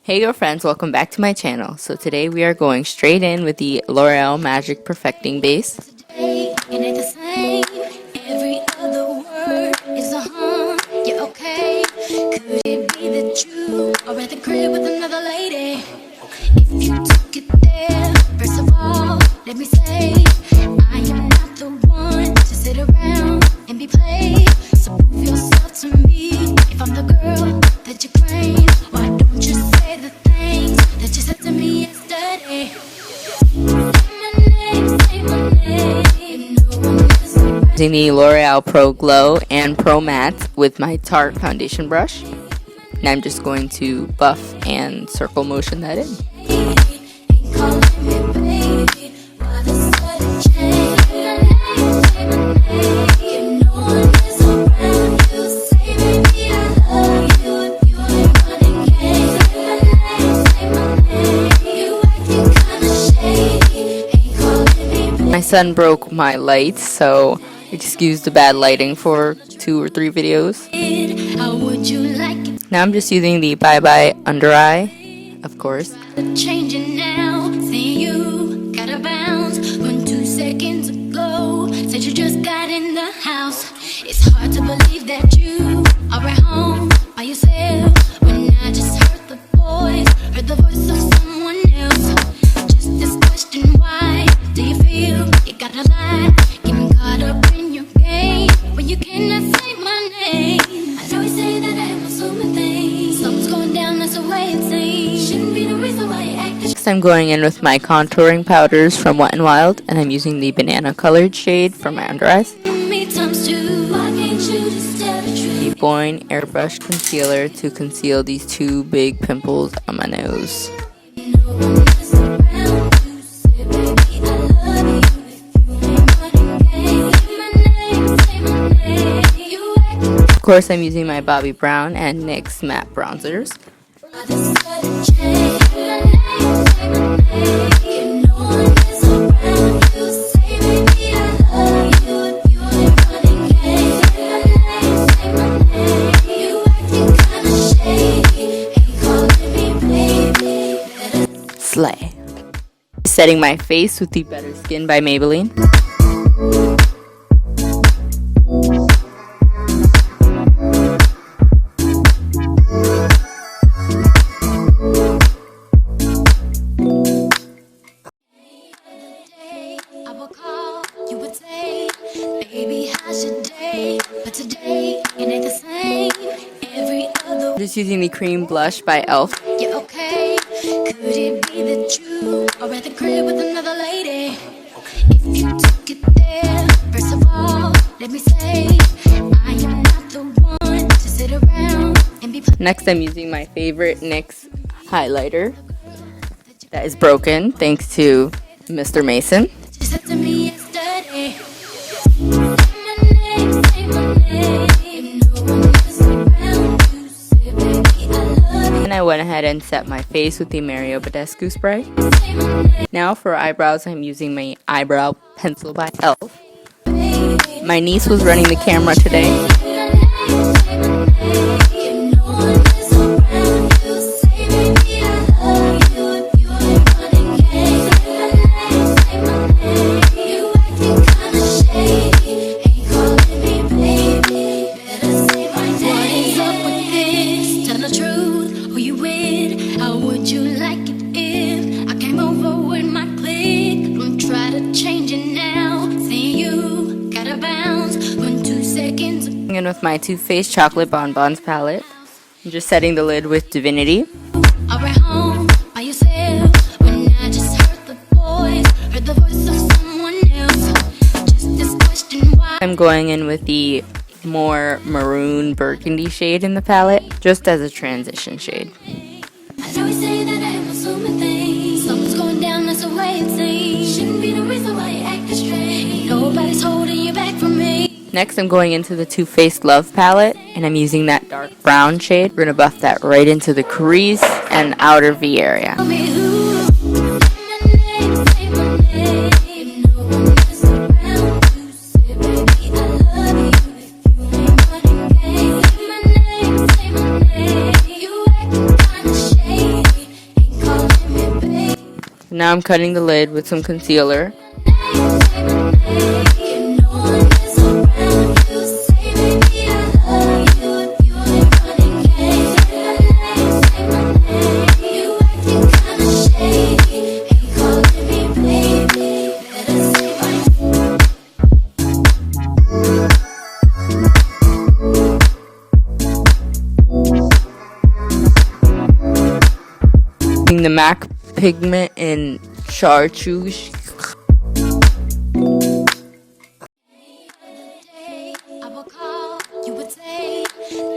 Hey yo friends, welcome back to my channel. So today we are going straight in with the L'Oreal Magic Perfecting Base. Let me say, I am not the one to sit around and be played. So prove yourself to me. If I'm the girl that you claim, why don't you say the things that you said to me yesterday? Say my name, no one else around. Using the L'Oreal Pro Glow and Pro Matte with my Tarte foundation brush. And I'm just going to buff and circle motion that in. Ain't calling me baby. Why the sudden change? Say my name, no one is around. You say baby I love you if you ain't running game. Say my name, you acting kinda shady. Ain't calling me baby. My son broke my lights, so I excused the bad lighting for 2 or 3 videos. How would you like it? Now I'm just using the Bye Bye Under Eye, of course. Changing now, see you gotta bounce. When 2 seconds ago, said you just got in the house. It's hard to believe that you are at home by yourself. When I just heard the voice of someone else. Just this question, why do you feel you gotta lie? Getting caught up in your game when you cannot say my name. I know you say that I am assuming things. Something's going down, that's the way it seems. Shouldn't be the reason why you act this. Next I'm going in with my contouring powders from Wet n Wild, and I'm using the banana colored shade for my under eyes. Me times 2. Why can't you just tell the truth? The Boyne Airbrush Concealer to conceal these 2 big pimples on my nose. No one is around to say, baby, I love you if you ain't running game. Say my name, you act Of course I'm using my Bobbi Brown and NYX matte bronzers. like the sudden change. Say my name, no one is around to say, baby, I love you if you ain't running game. Say my name, you acting kinda shady. Ain't calling me baby. Better Slay. Setting my face with the Better Skin by Maybelline. I will call, you would say, baby, how's your day? But today, it ain't the same. Every other Just using the cream blush by e.l.f. yeah, okay. Could it be that you are at the crib with another lady? If you took it there, first of all, let me say, I am not the one to sit around and be Next I'm using my favorite NYX highlighter that is broken thanks to Mr. Mason. you said to me yesterday. Say my name, no one is around to say, baby, I love you. And I went ahead and set my face with the Mario Badescu spray. Say my name, Now for eyebrows, I'm using my eyebrow pencil by e.l.f. baby. My niece was running the camera today. Say my name, no one is around to say, baby, I love you if you ain't running game. Say my name, you acting kinda shady. Ain't calling me baby. Better say my name. What is up with this? Tell the truth. Who you with? How would you like it if I came over with my clique? Don't try to change it now. See you gotta bounce when 2 seconds. In with my Too Faced Chocolate Bonbons palette. I'm just setting the lid with Divinity. Are at home by yourself when I just heard the voice of someone else. Just this question, why? I'm going in with the more maroon burgundy shade in the palette, just as a transition shade. I know you say that I am assuming things. Something's going down, that's the way it seems. Shouldn't be the reason why you act this strange. Nobody's holding you back from me. Next, I'm going into the Too Faced Love palette, and I'm using that dark brown shade. We're going to buff that right into the crease and outer V area. Tell me who. Say my name, no one is around to say, baby, I love you if you ain't running game. Say my name, you acting kinda shady. Now I'm cutting the lid with some concealer. The MAC pigment in chartreuse. I will call, you would say,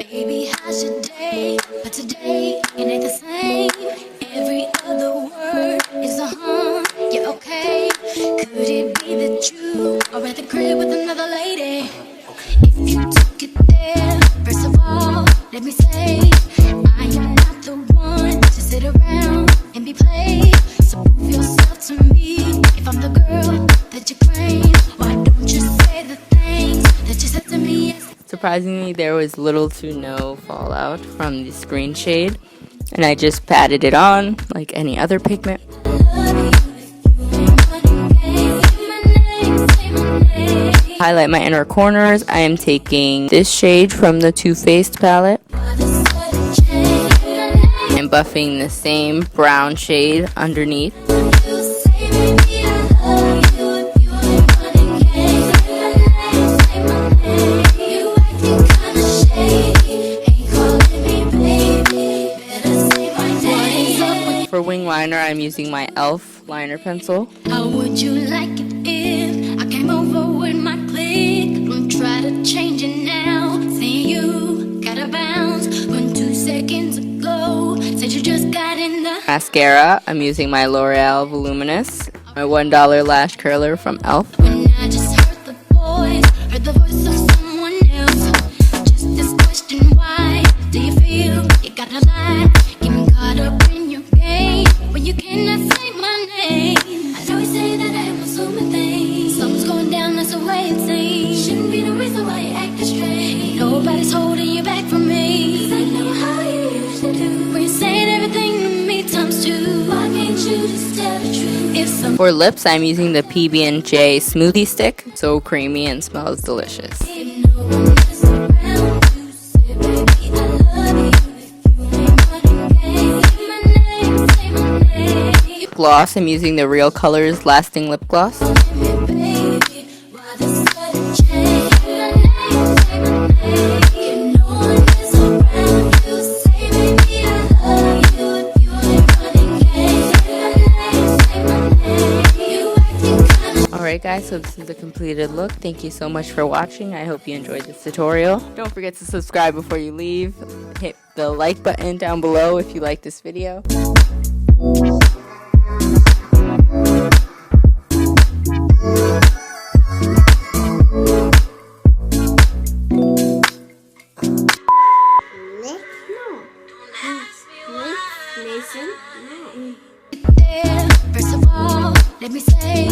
baby, how's your day? But today, it ain't the same. Every other word is a yeah, okay. Could it be that you are at the crib with another lady? If you took it there, first of all, let me say, I am not the one to sit around and be played. So prove yourself to me. If I'm the girl that you claim, why don't you say the things that you said to me? Surprisingly, there was little to no fallout from the screen shade, and I just patted it on like any other pigment. Highlight my inner corners, I am taking this shade from the Too Faced palette. I'm buffing the same brown shade underneath. For wing liner, I'm using my e.l.f. liner pencil. How would you like it if I came over with my click? Don't try to change it now. See you gotta bounce when 2 seconds ago said you just got in the Mascara, I'm using my L'Oreal Voluminous, my $1 lash curler from e.l.f. when I just heard the voice of someone else. Just this question, why do you feel you gotta lie? Getting caught up in your game when you cannot say my name. I know you say that I am assuming things. Something's going down, that's the way it seems. Shouldn't be the reason why you acting strange. Nobody's holding you back from me. 'Cause I know how you used to do. When you're saying everything to me times two. Why can't you just tell the truth? If some For lips, I'm using the PB&J Smoothie Stick. So creamy and smells delicious. Gloss, I'm using the Real Colors Lasting Lip Gloss. Alright guys, so this is the completed look. Thank you so much for watching. I hope you enjoyed this tutorial. Don't forget to subscribe before you leave. Hit the like button down below if you like this video. First of all, let me say